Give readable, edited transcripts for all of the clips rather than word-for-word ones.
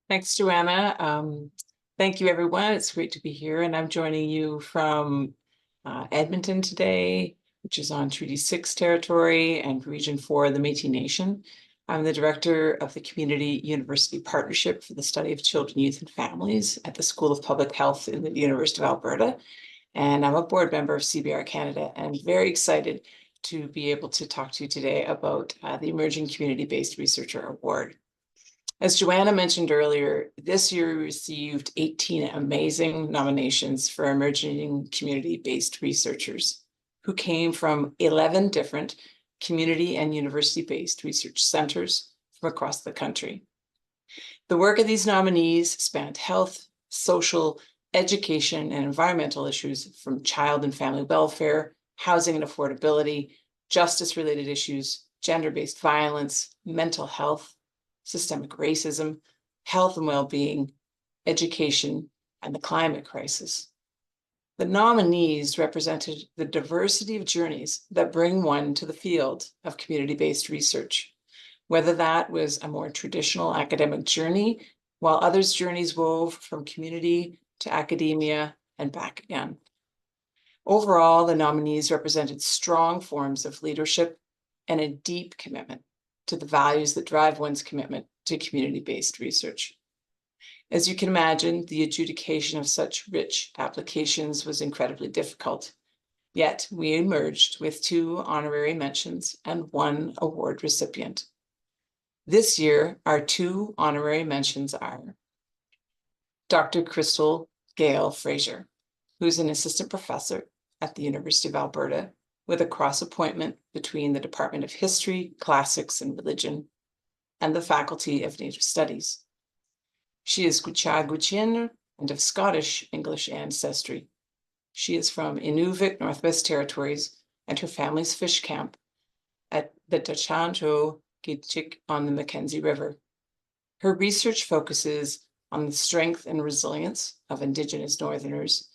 Thanks, Joanna. Thank you, everyone. It's great to be here, and I'm joining you from Edmonton today, which is on Treaty 6 territory and Region 4 of the Métis Nation. I'm the director of the Community University Partnership for the Study of Children, Youth, and Families at the School of Public Health in the University of Alberta, and I'm a board member of CBRCanada, and very excited to be able to talk to you today about the Emerging Community-Based Researcher Award. As Joanna mentioned earlier, this year we received 18 amazing nominations for emerging community-based researchers who came from 11 different community and university-based research centers from across the country. The work of these nominees spanned health, social, education, and environmental issues from child and family welfare, housing and affordability, justice-related issues, gender-based violence, mental health, systemic racism, health and well-being, education, and the climate crisis. The nominees represented the diversity of journeys that bring one to the field of community-based research, whether that was a more traditional academic journey, while others' journeys wove from community to academia and back again. Overall, the nominees represented strong forms of leadership and a deep commitment to the values that drive one's commitment to community-based research. As you can imagine, the adjudication of such rich applications was incredibly difficult, yet we emerged with 2 honorary mentions and 1 award recipient. This year, our 2 honorary mentions are Dr. Crystal Gale Fraser, who's an assistant professor at the University of Alberta with a cross-appointment between the Department of History, Classics, and Religion and the Faculty of Native Studies. She is Gwich'in and of Scottish English ancestry. She is from Inuvik, Northwest Territories, and her family's fish camp at the Dachanto Gitchik on the Mackenzie River. Her research focuses on the strength and resilience of Indigenous Northerners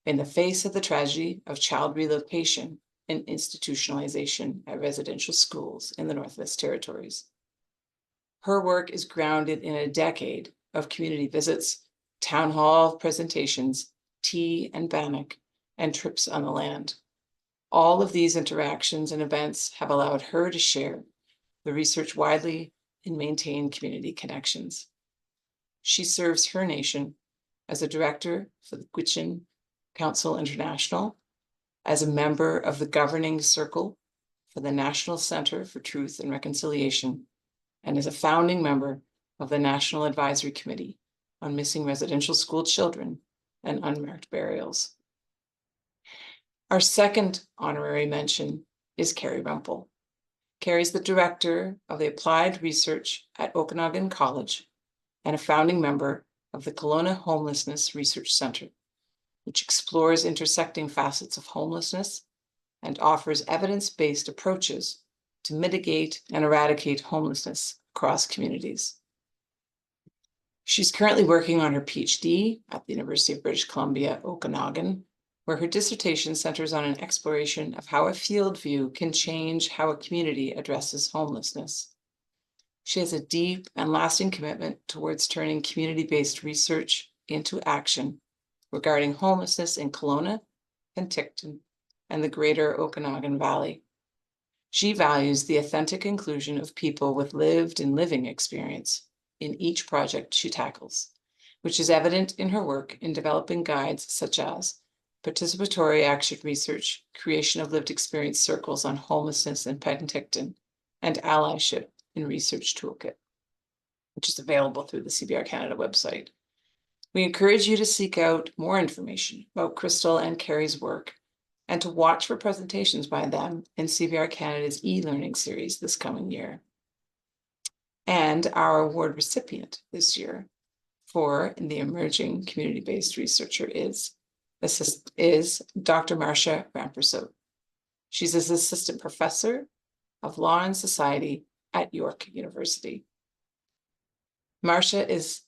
in the face of the tragedy of child relocation and institutionalization at residential schools in the Northwest Territories. Her work is grounded in a decade of community visits, town hall presentations, tea and bannock, and trips on the land. All of these interactions and events have allowed her to share the research widely and maintain community connections. She serves her nation as a director for the Gwich'in Council International, as a member of the governing circle for the National Center for Truth and Reconciliation, and as a founding member of the National Advisory Committee on Missing Residential School Children and Unmarked Burials. Our second honorary mention is Carrie Rumpel. Carrie's the director of the Applied Research at Okanagan College and a founding member of the Kelowna Homelessness Research Center, which explores intersecting facets of homelessness and offers evidence-based approaches to mitigate and eradicate homelessness across communities. She's currently working on her PhD at the University of British Columbia, Okanagan, where her dissertation centers on an exploration of how a field view can change how a community addresses homelessness. She has a deep and lasting commitment towards turning community-based research into action regarding homelessness in Kelowna, Penticton, and the greater Okanagan Valley. She values the authentic inclusion of people with lived and living experience in each project she tackles, which is evident in her work in developing guides such as participatory action research, creation of lived experience circles on homelessness in Penticton, and allyship in research toolkit, which is available through the CBRCanada website. We encourage you to seek out more information about Crystal and Carrie's work and to watch for presentations by them in CBRCanada's e-learning series this coming year. And our award recipient this year for the Emerging Community-Based Researcher is Dr. Marsha Rampersaud. She's an assistant professor of law and society at York University. Marsha is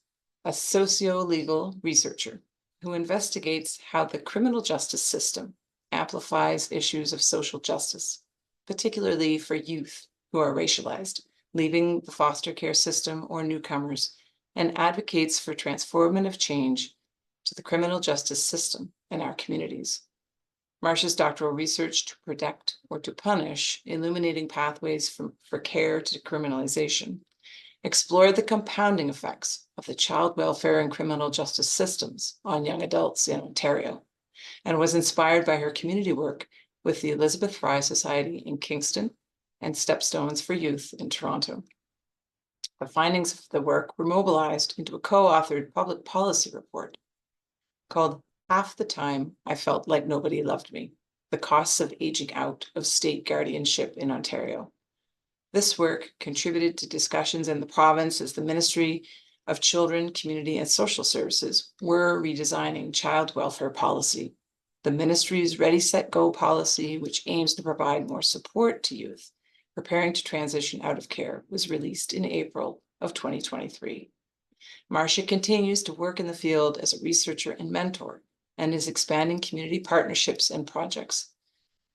a socio-legal researcher who investigates how the criminal justice system amplifies issues of social justice, particularly for youth who are racialized, leaving the foster care system or newcomers and advocates for transformative change to the criminal justice system in our communities. Marsha's doctoral research, To Protect or to Punish, Illuminating Pathways for Care to Decriminalization, explored the compounding effects of the child welfare and criminal justice systems on young adults in Ontario, and was inspired by her community work with the Elizabeth Fry Society in Kingston and Stepstones for Youth in Toronto. The findings of the work were mobilized into a co-authored public policy report called Half the Time I Felt Like Nobody Loved Me: The Costs of Aging Out of State Guardianship in Ontario. This work contributed to discussions in the province as the Ministry of Children, Community and Social Services were redesigning child welfare policy. The ministry's Ready, Set, Go policy, which aims to provide more support to youth preparing to transition out of care, was released in April of 2023. Marsha continues to work in the field as a researcher and mentor and is expanding community partnerships and projects.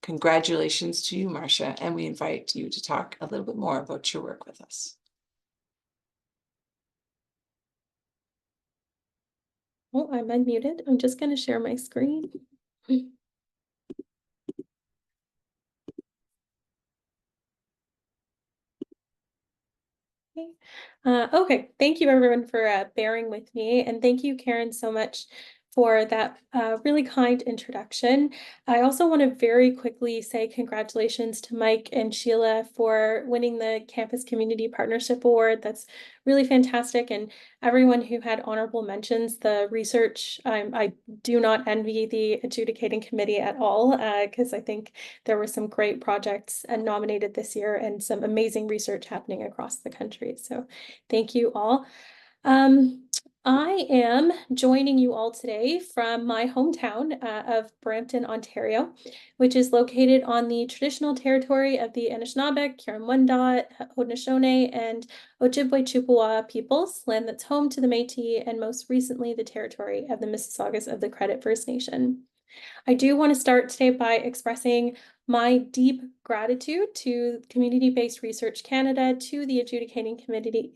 Congratulations to you, Marsha, and we invite you to talk a little bit more about your work with us. Oh, I'm unmuted. I'm just going to share my screen. Okay, thank you everyone for bearing with me, and thank you, Karen, so much for that really kind introduction. I also want to very quickly say congratulations to Mike and Sheila for winning the Campus Community Partnership Award. That's really fantastic, and everyone who had honorable mentions. The research, I do not envy the adjudicating committee at all, because I think there were some great projects nominated this year and some amazing research happening across the country. So thank you all. I am joining you all today from my hometown of Brampton, Ontario, which is located on the traditional territory of the Anishinaabe, Huron-Wendat, Haudenosaunee, and Ojibwe-Chippewa peoples, land that's home to the Métis, and most recently the territory of the Mississaugas of the Credit First Nation. I do want to start today by expressing my deep gratitude to Community-Based Research Canada, to the adjudicating committee,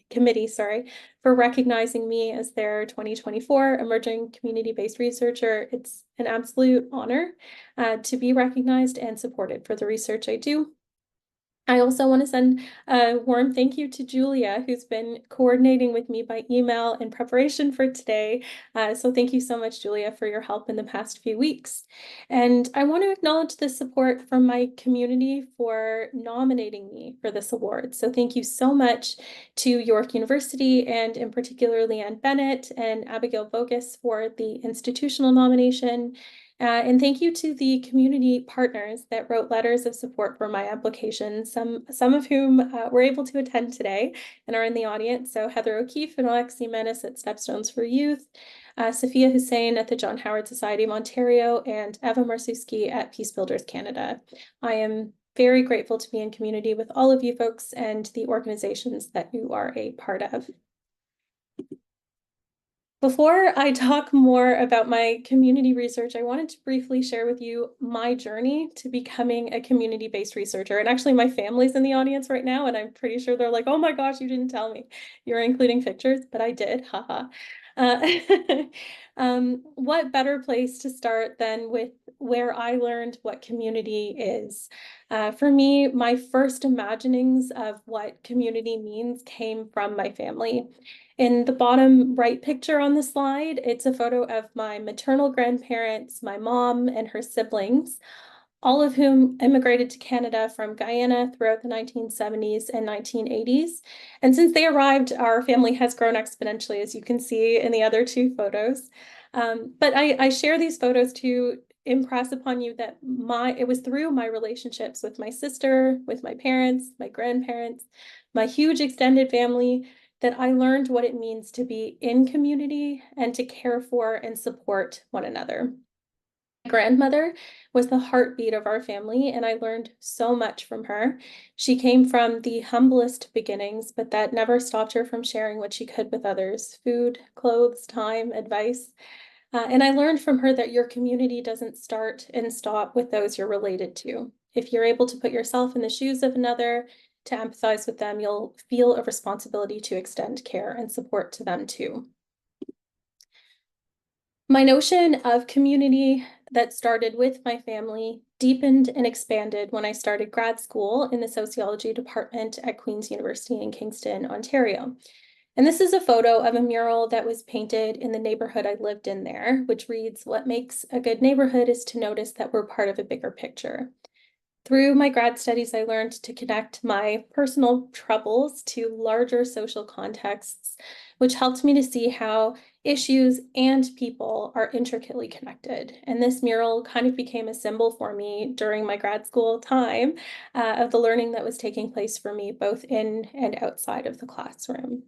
for recognizing me as their 2024 Emerging Community-Based Researcher. It's an absolute honor to be recognized and supported for the research I do. I also want to send a warm thank you to Julia, who's been coordinating with me by email in preparation for today. So thank you so much, Julia, for your help in the past few weeks. And I want to acknowledge the support from my community for nominating me for this award. So thank you so much to York University, and in particular Leanne Bennett and Abigail Bogus for the institutional nomination. And thank you to the community partners that wrote letters of support for my application, some of whom were able to attend today and are in the audience. So Heather O'Keefe and Alexi Menace at Stepstones for Youth, Sophia Hussein at the John Howard Society of Ontario, and Eva Marsuski at Peace Builders Canada. I am very grateful to be in community with all of you folks and the organizations that you are a part of. Before I talk more about my community research, I wanted to briefly share with you my journey to becoming a community-based researcher. And actually, my family's in the audience right now, and I'm pretty sure they're like, oh my gosh, you didn't tell me you're including pictures, but I did, haha. What better place to start than with where I learned what community is? For me, my first imaginings of what community means came from my family. In the bottom right picture on the slide, it's a photo of my maternal grandparents, my mom, and her siblings, all of whom immigrated to Canada from Guyana throughout the 1970s and 1980s. And since they arrived, our family has grown exponentially, as you can see in the other two photos. But I share these photos to impress upon you that it was through my relationships with my sister, with my parents, my grandparents, my huge extended family, that I learned what it means to be in community and to care for and support one another. My grandmother was the heartbeat of our family, and I learned so much from her. She came from the humblest beginnings, but that never stopped her from sharing what she could with others: food, clothes, time, advice. And I learned from her that your community doesn't start and stop with those you're related to. If you're able to put yourself in the shoes of another, to empathize with them, you'll feel a responsibility to extend care and support to them too. My notion of community that started with my family deepened and expanded when I started grad school in the sociology department at Queen's University in Kingston, Ontario. And this is a photo of a mural that was painted in the neighborhood I lived in there, which reads, "What makes a good neighborhood is to notice that we're part of a bigger picture." Through my grad studies, I learned to connect my personal troubles to larger social contexts, which helped me to see how issues and people are intricately connected. And this mural kind of became a symbol for me during my grad school time of the learning that was taking place for me, both in and outside of the classroom.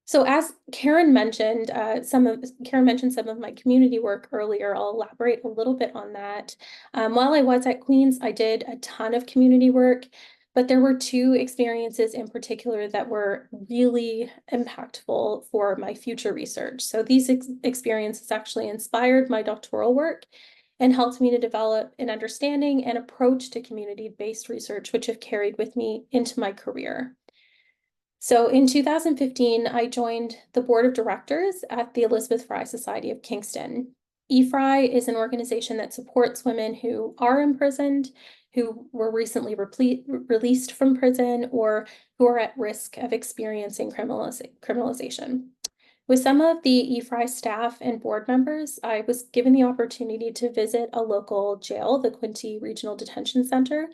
So as Karen mentioned, some of my community work earlier. I'll elaborate a little bit on that. While I was at Queen's, I did a ton of community work, but there were two experiences in particular that were really impactful for my future research. So these experiences actually inspired my doctoral work and helped me to develop an understanding and approach to community-based research, which have carried with me into my career. So in 2015, I joined the board of directors at the Elizabeth Fry Society of Kingston. EFRI is an organization that supports women who are imprisoned, who were recently released from prison, or who are at risk of experiencing criminalization. With some of the EFRI staff and board members, I was given the opportunity to visit a local jail, the Quinte Regional Detention Center,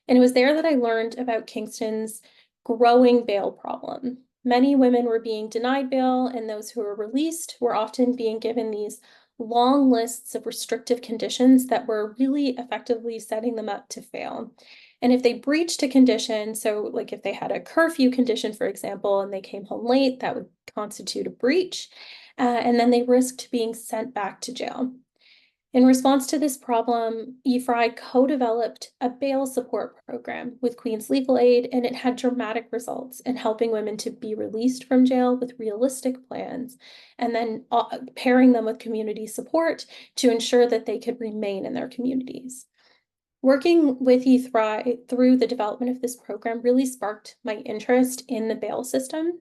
and it was there that I learned about Kingston's growing bail problem. Many women were being denied bail, and those who were released were often being given these long lists of restrictive conditions that were really effectively setting them up to fail. And if they breached a condition, so like if they had a curfew condition, for example, and they came home late, that would constitute a breach. And then they risked being sent back to jail. In response to this problem, EFRI co-developed a bail support program with Queen's Legal Aid, and it had dramatic results in helping women to be released from jail with realistic plans, and then pairing them with community support to ensure that they could remain in their communities. Working with EFRI through the development of this program really sparked my interest in the bail system.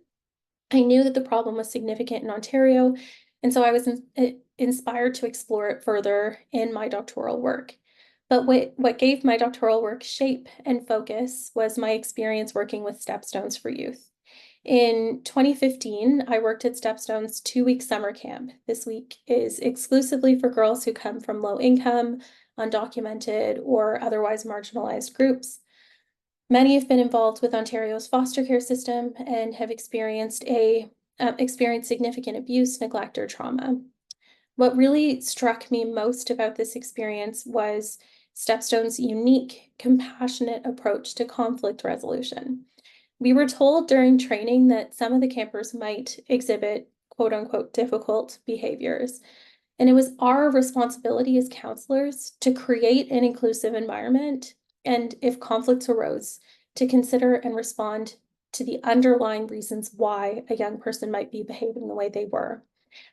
I knew that the problem was significant in Ontario, and so I was inspired to explore it further in my doctoral work. But what gave my doctoral work shape and focus was my experience working with Stepstones for Youth. In 2015, I worked at Stepstone's 2-week summer camp. This week is exclusively for girls who come from low income, undocumented, or otherwise marginalized groups. Many have been involved with Ontario's foster care system and have experienced significant abuse, neglect, or trauma. What really struck me most about this experience was Stepstone's unique, compassionate approach to conflict resolution. We were told during training that some of the campers might exhibit quote unquote difficult behaviors. And it was our responsibility as counselors to create an inclusive environment, and if conflicts arose, to consider and respond to the underlying reasons why a young person might be behaving the way they were.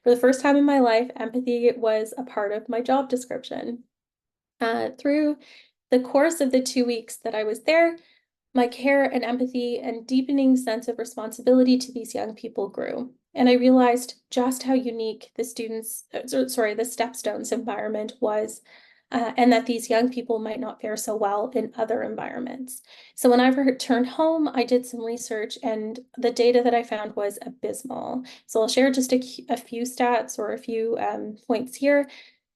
For the first time in my life, empathy was a part of my job description. Through the course of the 2 weeks that I was there, my care and empathy and deepening sense of responsibility to these young people grew. And I realized just how unique the Stepstones environment was, and that these young people might not fare so well in other environments. So when I returned home, I did some research, and the data that I found was abysmal. So I'll share just a few stats or a few points here.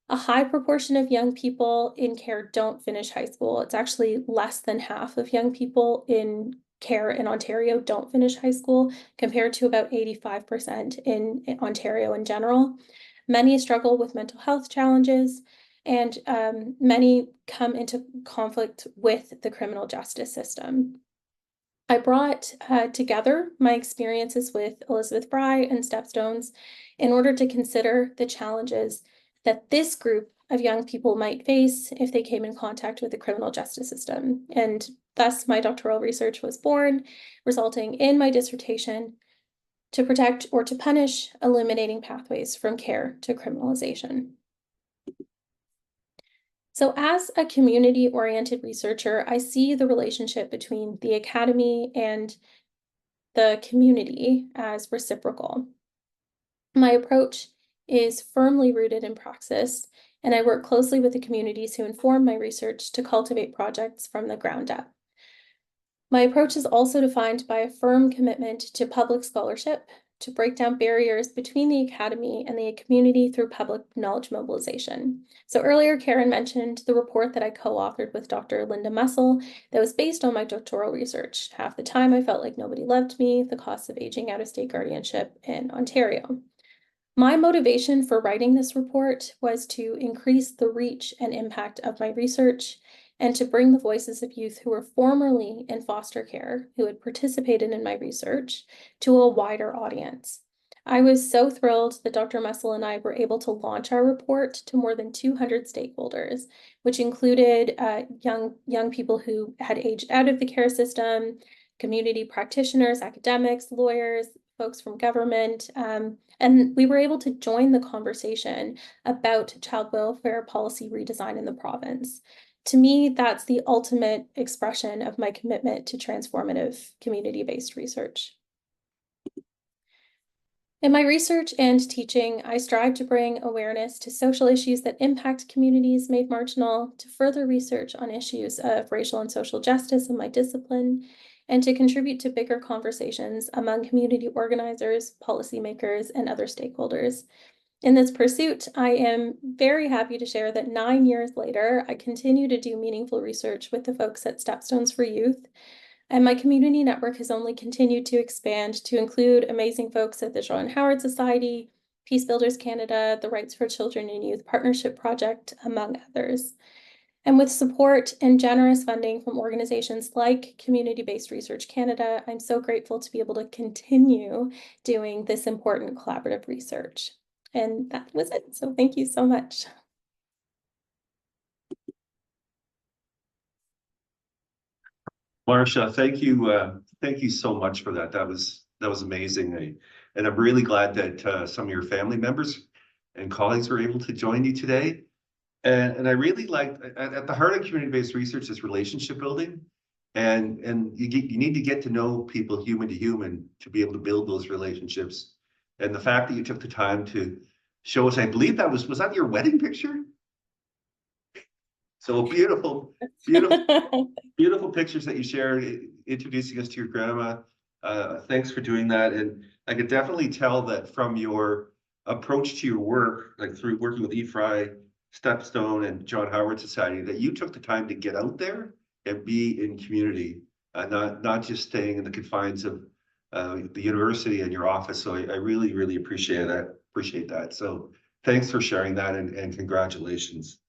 A high proportion of young people in care don't finish high school. It's actually less than half of young people in care in Ontario don't finish high school, compared to about 85% in Ontario in general. Many struggle with mental health challenges, and many come into conflict with the criminal justice system. I brought together my experiences with Elizabeth Fry and Stepstones in order to consider the challenges that this group of young people might face if they came in contact with the criminal justice system. And thus my doctoral research was born, resulting in my dissertation, To Protect or to Punish: Eliminating Pathways from Care to Criminalization. So as a community-oriented researcher, I see the relationship between the academy and the community as reciprocal. My approach is firmly rooted in praxis, and I work closely with the communities who inform my research to cultivate projects from the ground up. My approach is also defined by a firm commitment to public scholarship, to break down barriers between the academy and the community through public knowledge mobilization. So earlier, Karen mentioned the report that I co-authored with Dr. Linda Mussel that was based on my doctoral research. Half the time I felt like nobody loved me, the costs of aging out-of-state guardianship in Ontario. My motivation for writing this report was to increase the reach and impact of my research and to bring the voices of youth who were formerly in foster care, who had participated in my research, to a wider audience. I was so thrilled that Dr. Mussel and I were able to launch our report to more than 200 stakeholders, which included young people who had aged out of the care system, community practitioners, academics, lawyers, folks from government, and we were able to join the conversation about child welfare policy redesign in the province. To me, that's the ultimate expression of my commitment to transformative community-based research. In my research and teaching, I strive to bring awareness to social issues that impact communities made marginal, to further research on issues of racial and social justice in my discipline, and to contribute to bigger conversations among community organizers, policymakers, and other stakeholders. In this pursuit, I am very happy to share that 9 years later, I continue to do meaningful research with the folks at Stepstones for Youth, and my community network has only continued to expand to include amazing folks at the John Howard Society, Peace Builders Canada, the Rights for Children and Youth Partnership Project, among others. And with support and generous funding from organizations like Community-Based Research Canada, I'm so grateful to be able to continue doing this important collaborative research. And that was it. So thank you so much. Marsha, thank you so much for that. That was amazing. And I'm really glad that some of your family members and colleagues were able to join you today. And I really like at the heart of community-based research is relationship building, and you need to get to know people human to human to be able to build those relationships. And the fact that you took the time to show us, I believe that was that your wedding picture? So beautiful, beautiful pictures that you shared, introducing us to your grandma. Thanks for doing that. And I could definitely tell that from your approach to your work, like through working with EFRI, Stepstone, and John Howard Society, that you took the time to get out there and be in community, not just staying in the confines of the university and your office. So I really, really appreciate that. So thanks for sharing that, and congratulations.